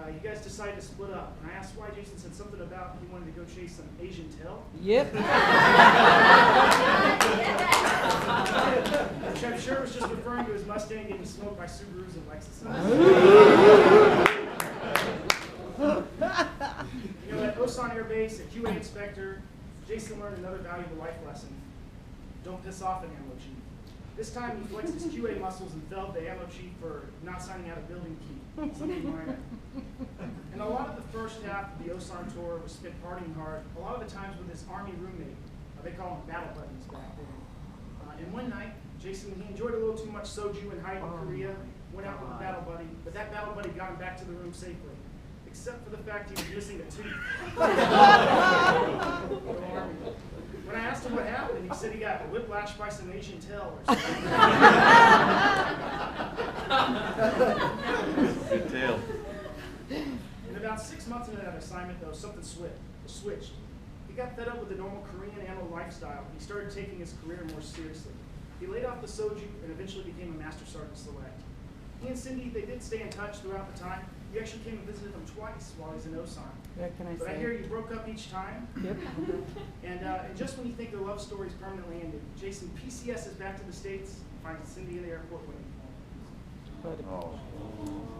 you guys decided to split up. And I asked why. Jason said something about he wanted to go chase some Asian tail. Yep. Which I'm sure was just referring to his Mustang getting smoked by Subarus and Lexuses. You know, at Osan Air Base, a QA inspector, Jason learned another valuable life lesson. Don't piss off an ammo chief. This time he flexed his QA muscles and felled the ammo chief for not signing out a building key. Something minor. And a lot of the first half of the Osan tour was spent partying hard, a lot of the times with his army roommate. They call them battle buddies back then. And one night, Jason, he enjoyed a little too much soju and hype in Korea, went out with a battle buddy, but that battle buddy got him back to the room safely. Except for the fact he was missing a tooth. When I asked him what happened, he said he got whiplashed by some Asian tail or something. Good tail. And about 6 months into that assignment, though, something switched. He got fed up with the normal Korean ammo lifestyle, and he started taking his career more seriously. He laid off the soju and eventually became a Master Sergeant Select. He and Cindy, they did stay in touch throughout the time. He actually came and visited them twice while he was in Osan. What can I But say? I hear you broke up each time. Yep. And just when you think their love story's permanently ended, Jason, PCS is back to the States and finds Cindy in the airport waiting for him. But Oh.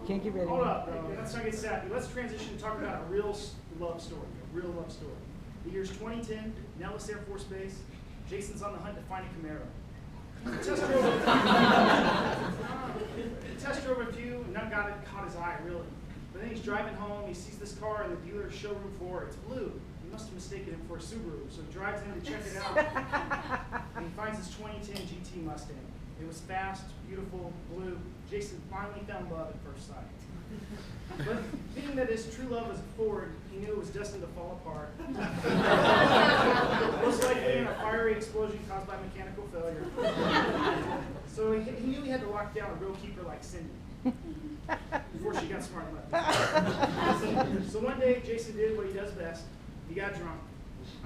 can't get ready. Hold up, bro. Let's not get sappy. Let's transition and talk about a real love story. A real love story. The year's 2010, Nellis Air Force Base. Jason's on the hunt to find a Camaro. He test drove a few, and none caught his eye, really. But then he's driving home, he sees this car on the dealer's showroom floor. It's blue. He must have mistaken it for a Subaru, so he drives in to check it out. And he finds his 2010 GT Mustang. It was fast, beautiful, blue. Jason finally found love at first sight. But being that his true love was a Ford, he knew it was destined to fall apart. Most likely in a fiery explosion caused by mechanical failure. So he knew he had to lock down a real keeper like Cindy before she got smart enough. So one day, Jason did what he does best. He got drunk.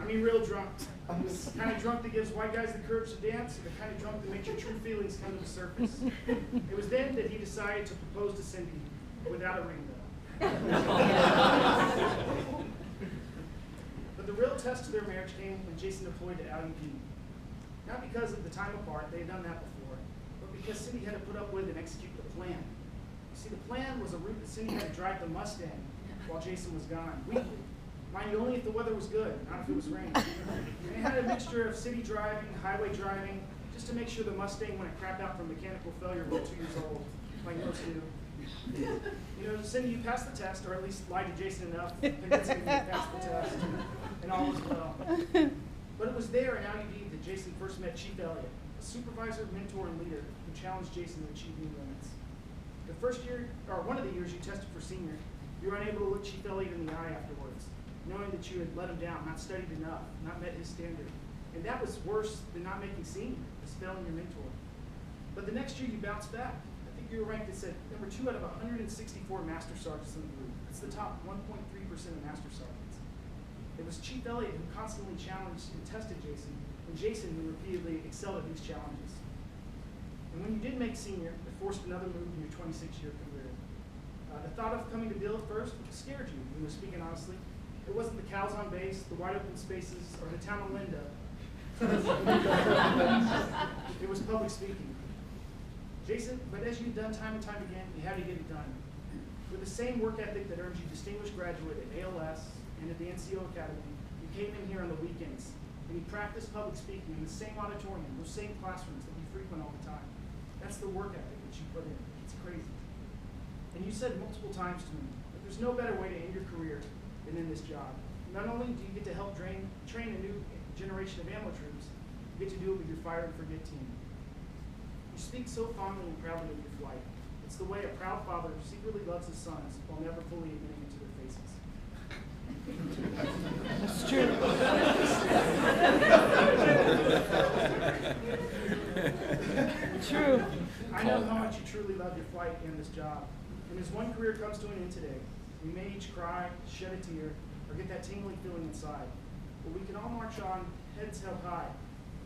I mean, real drunk. The kind of drunk that gives white guys the courage to dance, and the kind of drunk that makes your true feelings come to the surface. It was then that he decided to propose to Cindy without a ring, though. But the real test of their marriage came when Jason deployed to LUP. Not because of the time apart, they had done that before, but because Cindy had to put up with and execute the plan. You see, the plan was a route that Cindy had to drive the Mustang while Jason was gone, weekly. Mind you, only if the weather was good, not if it was raining. And it had a mixture of city driving, highway driving, just to make sure the Mustang wouldn't crap out from mechanical failure when 2 years old, like most do. You know, Cindy, you passed the test, or at least lied to Jason enough, convincing him to pass the test, and all was well. But it was there in LUD that Jason first met Chief Elliott, a supervisor, mentor, and leader who challenged Jason to achieve new limits. The first year, or one of the years you tested for senior, you were unable to look Chief Elliott in the eye afterwards, knowing that you had let him down, not studied enough, not met his standard. And that was worse than not making senior, as failing your mentor. But the next year you bounced back. I think you were ranked as number 2 out of 164 Master Sergeants in the group. That's the top 1.3% of Master Sergeants. It was Chief Elliott who constantly challenged and tested Jason, and Jason who repeatedly excelled at these challenges. And when you did make senior, it forced another move in your 26-year career. The thought of coming to Bill first scared you, when you were speaking honestly. It wasn't the cows on base, the wide open spaces, or the town of Linda. It was public speaking. Jason, but as you've done time and time again, you had to get it done. With the same work ethic that earned you distinguished graduate at ALS and at the NCO Academy, you came in here on the weekends, and you practiced public speaking in the same auditorium, those same classrooms that you frequent all the time. That's the work ethic that you put in. It's crazy. And you said multiple times to me that there's no better way to end your career than in this job. Not only do you get to help train a new generation of ammo troops, you get to do it with your Fire and Forget team. You speak so fondly and proudly of your flight. It's the way a proud father secretly loves his sons while never fully admitting it to their faces. That's true. True. I know how much you truly love your flight and this job. And as one career comes to an end today, we may each cry, shed a tear, or get that tingling feeling inside. But we can all march on, heads held high,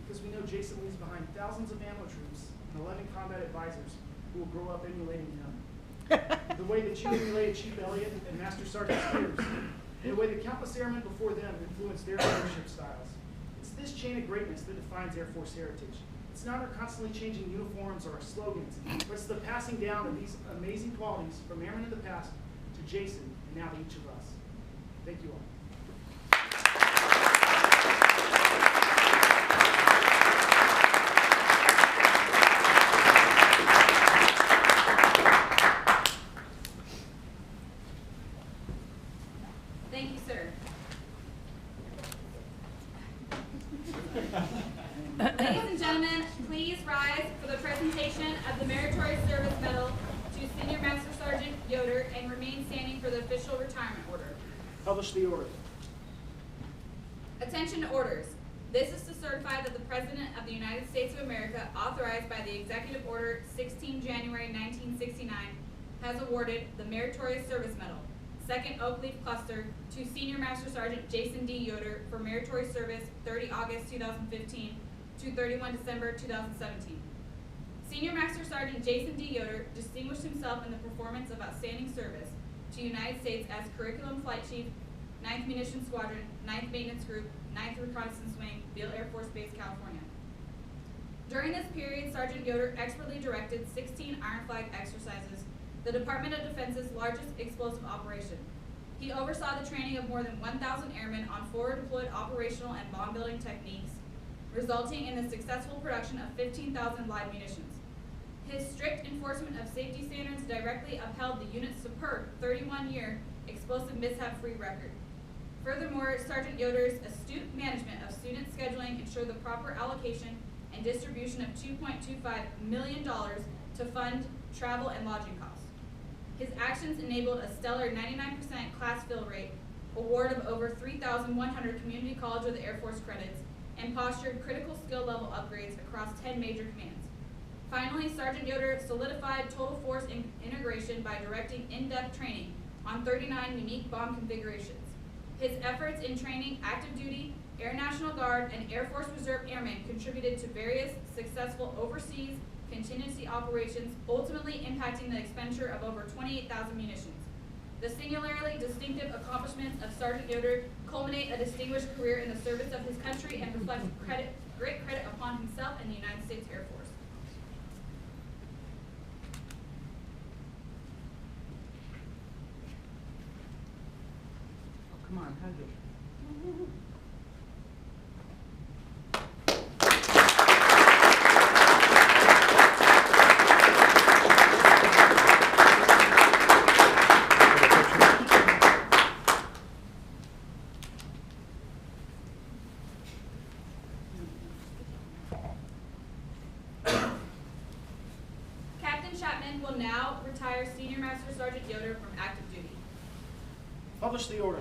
because we know Jason leaves behind thousands of ammo troops and 11 combat advisors who will grow up emulating him. the way that you emulated Chief Elliott and Master Sergeant Spears, and the way that countless airmen before them influenced their leadership styles. It's this chain of greatness that defines Air Force heritage. It's not our constantly changing uniforms or our slogans, but it's the passing down of these amazing qualities from airmen in the past to Jason and now to each of us. Thank you all. Thank you, sir. Ladies and gentlemen, please rise for the presentation of the Meritorious Service Medal to Senior Master Sergeant Yoder and remain standing for the official retirement order. Publish the order. Attention to orders. This is to certify that the President of the United States of America, authorized by the Executive Order 16 January 1969, has awarded the Meritorious Service Medal, 2nd Oak Leaf Cluster, to Senior Master Sergeant Jason D. Yoder for meritorious service 30 August 2015 to 31 December 2017. Senior Master Sergeant Jason D. Yoder distinguished himself in the performance of outstanding service to United States as Curriculum Flight Chief, 9th Munitions Squadron, 9th Maintenance Group, 9th Reconnaissance Wing, Beale Air Force Base, California. During this period, Sergeant Yoder expertly directed 16 Iron Flag exercises, the Department of Defense's largest explosive operation. He oversaw the training of more than 1,000 airmen on forward-deployed operational and bomb-building techniques, resulting in the successful production of 15,000 live munitions. His strict enforcement of safety standards directly upheld the unit's superb 31-year explosive mishap-free record. Furthermore, Sergeant Yoder's astute management of student scheduling ensured the proper allocation and distribution of $2.25 million to fund travel and lodging costs. His actions enabled a stellar 99% class fill rate, award of over 3,100 Community College of the Air Force credits, and postured critical skill level upgrades across 10 major commands. Finally, Sergeant Yoder solidified total force integration by directing in-depth training on 39 unique bomb configurations. His efforts in training active duty, Air National Guard, and Air Force Reserve airmen contributed to various successful overseas contingency operations, ultimately impacting the expenditure of over 28,000 munitions. The singularly distinctive accomplishments of Sergeant Yoder culminate a distinguished career in the service of his country and reflect great credit upon himself and the United States Air Force. Oh, come on, hug it. Captain Chapman will now retire Senior Master Sergeant Yoder from active duty. Publish the order.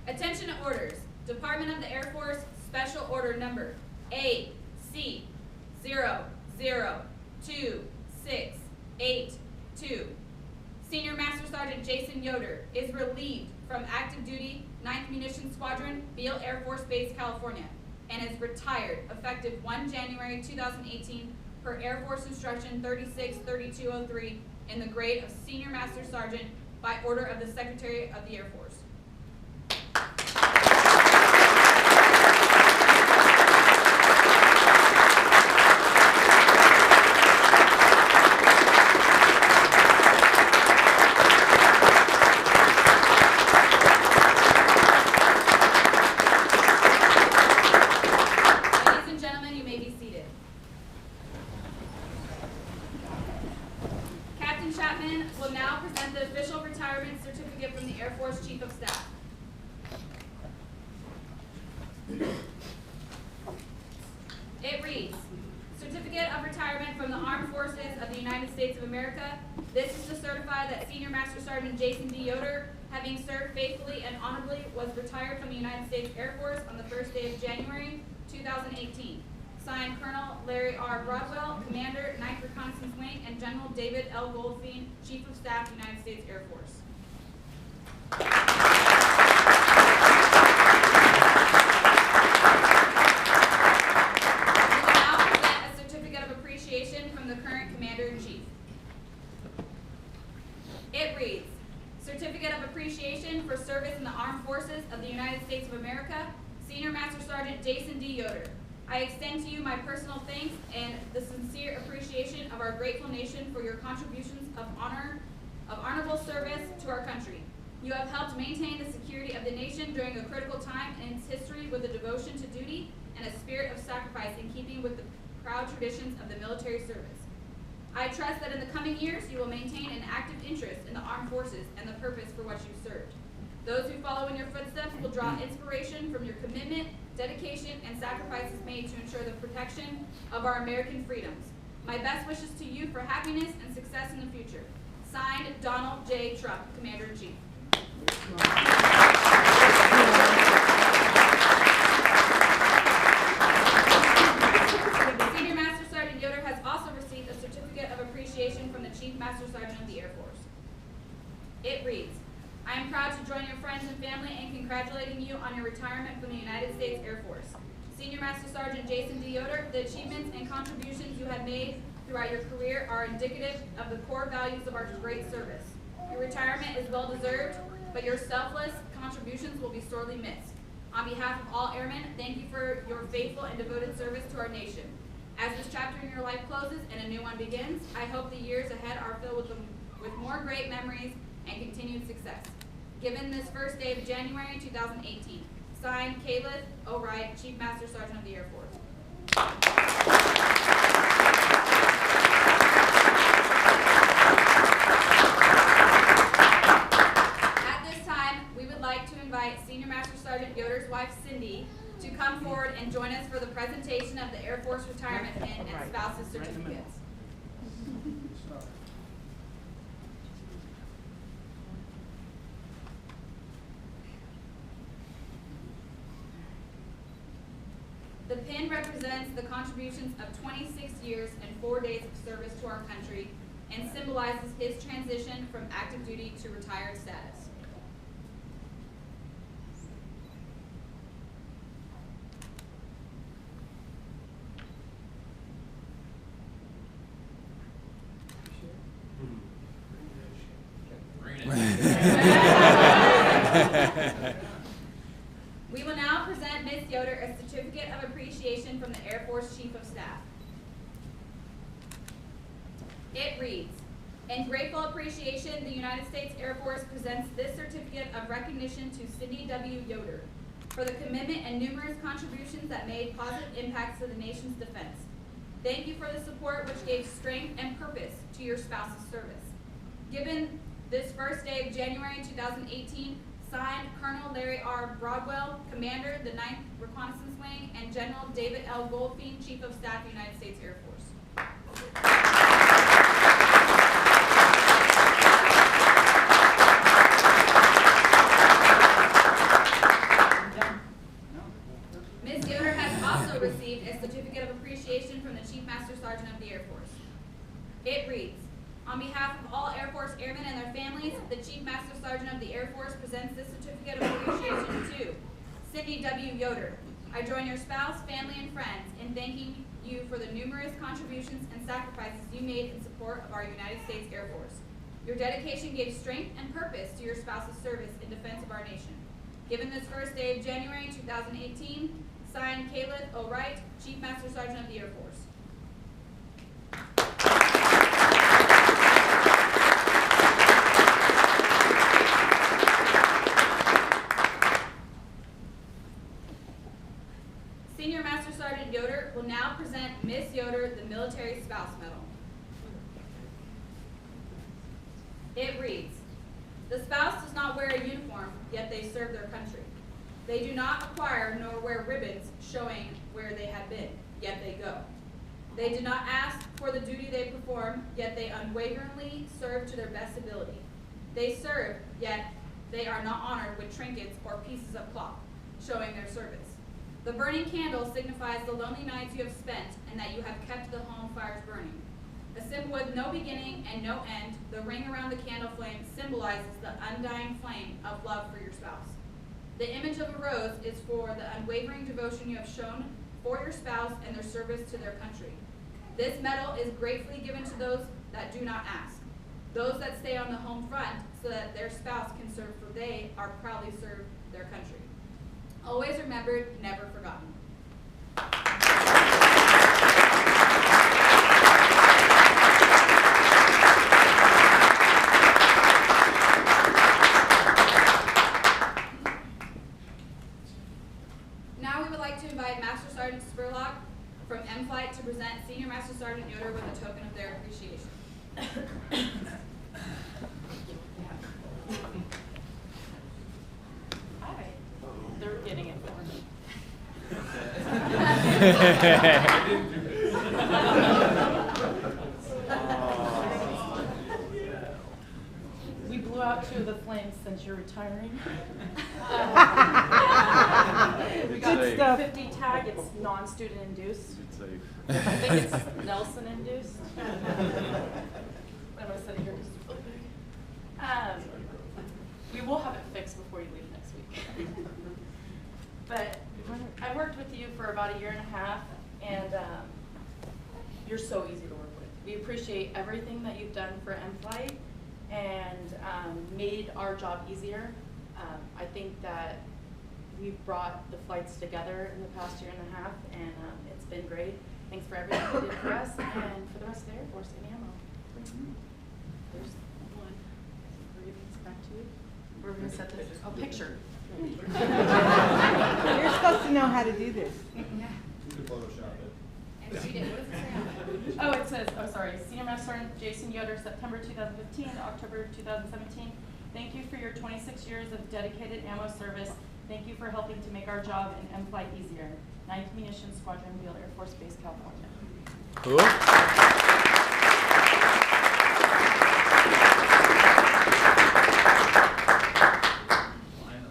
Attention to orders. Department of the Air Force Special Order Number AC0022682. Senior Master Sergeant Jason Yoder is relieved from active duty 9th Munitions Squadron, Beale Air Force Base, California, and is retired effective 1 January 2018 per Air Force Instruction 363203 in the grade of Senior Master Sergeant by order of the Secretary of the Air Force. Ladies and gentlemen, you may be seated. Captain Chapman will now present the official retirement certificate from the Air Force Chief of Staff. It reads, Certificate of Retirement from the Armed Forces of the United States of America. This is to certify that Senior Master Sergeant Jason D. Yoder, having served faithfully and honorably, was retired from the United States Air Force on the first day of January 2018. Signed, Colonel Larry R. Broadwell, Commander, 9th Reconnaissance Wing, and General David L. Goldfein, Chief of Staff, United States Air Force. We will now present a certificate of appreciation from the current Commander-in-Chief. Certificate of Appreciation for Service in the Armed Forces of the United States of America, Senior Master Sergeant Jason D. Yoder. I extend to you my personal thanks and the sincere appreciation of our grateful nation for your contributions of honorable service to our country. You have helped maintain the security of the nation during a critical time in its history with a devotion to duty and a spirit of sacrifice in keeping with the proud traditions of the military service. I trust that in the coming years you will maintain an active interest in the armed forces and the purpose for which you served. Those who follow in your footsteps will draw inspiration from your commitment, dedication, and sacrifices made to ensure the protection of our American freedoms. My best wishes to you for happiness and success in the future. Signed, Donald J. Trump, Commander-in-Chief. Senior Master Sergeant Yoder has also received a certificate of appreciation from the Chief Master Sergeant of the Air Force. It reads, I am proud to join your friends and family in congratulating you on your retirement from the United States Air Force. Senior Master Sergeant Jason D. Yoder, the achievements and contributions you have made throughout your career are indicative of the core values of our great service. Your retirement is well deserved, but your selfless contributions will be sorely missed. On behalf of all airmen, thank you for your faithful and devoted service to our nation. As this chapter in your life closes and a new one begins, I hope the years ahead are filled with more great memories and continued success. Given this first day of January 2018, signed, Caleb O. Wright, Chief Master Sergeant of the Air Force. Senior Master Sergeant Yoder's wife, Cindy, to come forward and join us for the presentation of the Air Force Retirement Pin and Spouse's certificates. The pin represents the contributions of 26 years and 4 days of service to our country and symbolizes his transition from active duty to retired status. We will now present Ms. Yoder a certificate of appreciation from the Air Force Chief of Staff. It reads, in grateful appreciation, the United States Air Force presents this certificate of recognition to Cindy W. Yoder for the commitment and numerous contributions that made positive impacts to the nation's defense. Thank you for the support which gave strength and purpose to your spouse's service. Given this first day of January 2018, signed, Colonel Larry R. Broadwell, Commander, the 9th Reconnaissance Wing, and General David L. Goldfein, Chief of Staff, United States Air Force. Ms. Yoder has also received a certificate of appreciation from the Chief Master Sergeant of the Air Force. It reads, on behalf of all Air Force airmen and their families, the Chief Master Sergeant of the Air Force presents this certificate of appreciation to Cindy W. Yoder. I join your spouse, family, and friends in thanking you for the numerous contributions and sacrifices you made in support of our United States Air Force. Your dedication gave strength and purpose to your spouse's service in defense of our nation. Given this first day of January 2018, signed, Caleb O. Wright, Chief Master Sergeant of the Air Force. Senior Master Sergeant Yoder will now present Ms. Yoder the Military Spouse Medal. It reads, the spouse does not wear a uniform, yet they serve their country. They do not acquire nor wear ribbons showing where they have been, yet they go. They do not ask for the duty they perform, yet they unwaveringly serve to their best ability. They serve, yet they are not honored with trinkets or pieces of cloth, showing their service. The burning candle signifies the lonely nights you have spent and that you have kept the home fires burning. A symbol with no beginning and no end, the ring around the candle flame symbolizes the undying flame of love for your spouse. The image of a rose is for the unwavering devotion you have shown for your spouse and their service to their country. This medal is gratefully given to those that do not ask. Those that stay on the home front so that their spouse can serve, for they are proudly served their country. Always remembered, never forgotten. Now we would like to invite Master Sergeant Spurlock from M-Flight to present Senior Master Sergeant Yoder with a token of their appreciation. Hi. They're getting it for me. We blew out 2 of the flames since you're retiring. We got Good the stuff. 50 tag. It's non-student induced. I think it's Nelson induced. I'm gonna set it here because it's really big. We will have it fixed before you leave next week. But I've worked with you for about 1.5 years, and you're so easy to work with. We appreciate everything that you've done for M-Flight and made our job easier. I think that we've brought the flights together in the past 1.5 years, and it's been great. Thanks for everything you did for us and for the rest of the Air Force and ammo. There's one. We're giving this back to you. We're going to set this. Oh, picture. You're supposed to know how to do this. And she did. What does it say on it? Oh, it says, oh, sorry, Senior Master Sergeant Jason Yoder, September 2015 to October 2017. Thank you for your 26 years of dedicated ammo service. Thank you for helping to make our job in M-Flight easier. 9th Munitions Squadron, Beale Air Force Base, California. Cool.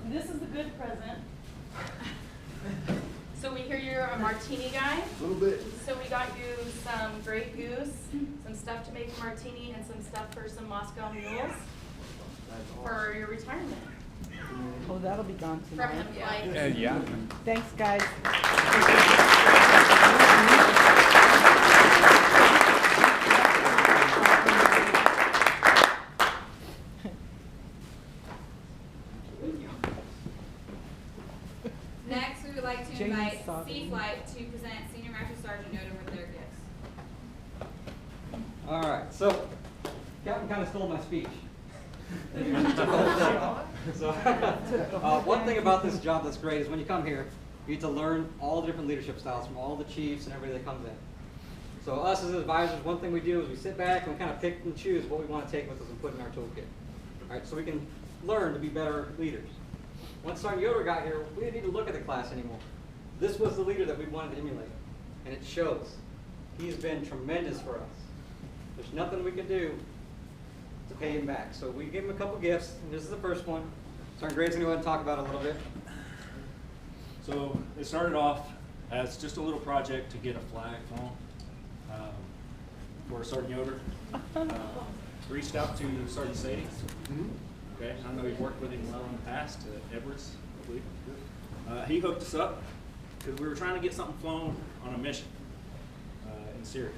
This is a good present. So we hear you're a martini guy. A little bit. So we got you some Grey Goose, some stuff to make martini, and some stuff for some Moscow mules for your retirement. Oh, that'll be gone From tonight. M-Flight. Yeah. Thanks, guys. Next, we would like to Jamie's invite sobbing. C-Flight to present Senior Master Sergeant Yoder with their gifts. All right, so Captain kind of stole my speech. So, one thing about this job that's great is when you come here, you get to learn all the different leadership styles from all the chiefs and everybody that comes in. So us as advisors, one thing we do is we sit back and we kind of pick and choose what we want to take with us and put in our toolkit. All right, so we can learn to be better leaders. Once Sergeant Yoder got here, we didn't need to look at the class anymore. This was the leader that we wanted to emulate, and it shows. He's been tremendous for us. There's nothing we can do to pay him back. So we gave him a couple gifts, and this is the first one. Sergeant Gray's going to go ahead and talk about it a little bit. So it started off as just a little project to get a flag flown for Sergeant Yoder. Reached out to Sergeant Sadie. Okay, I know you've worked with him well in the past, Edwards, I believe. He hooked us up because we were trying to get something flown on a mission in Syria.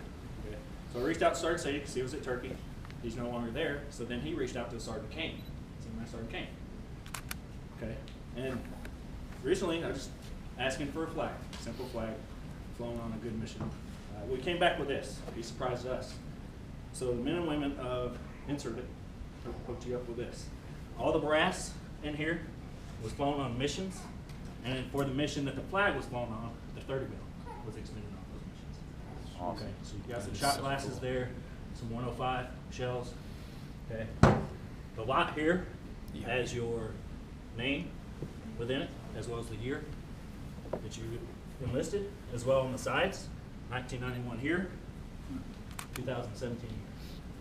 Okay. So I reached out to Sergeant Sadie because he was at Turkey. He's no longer there, so then he reached out to Sergeant Kane, Senior Master Sergeant Kane. Okay, and recently I was just asking for a flag, simple flag, flown on a good mission. We came back with this. He surprised us. So the men and women of Insert It hooked you up with this. All the brass in here was flown on missions, and for the mission that the flag was flown on, the 30 mil was expended on those missions. Awesome. Okay, so you got some shot glasses there, some 105 shells. Okay, the lot here has your name within it, as well as the year that you enlisted, as well on the sides. 1991 here, 2017 here.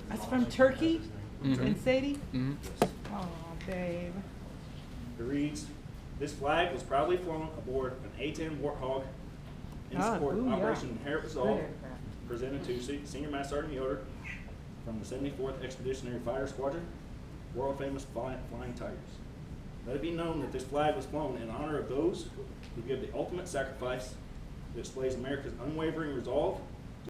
That's from Turkey? Mhm. And Sadie? Mhm. Yes. Oh, babe. It reads, "This flag was proudly flown aboard an A-10 Warthog in Ah, support of ooh, yeah. Operation Inherent Resolve, Good. presented to Senior Master Sergeant Yoder from the 74th Expeditionary Fighter Squadron, world famous Flying Tigers. Let it be known that this flag was flown in honor of those who give the ultimate sacrifice that displays America's unwavering resolve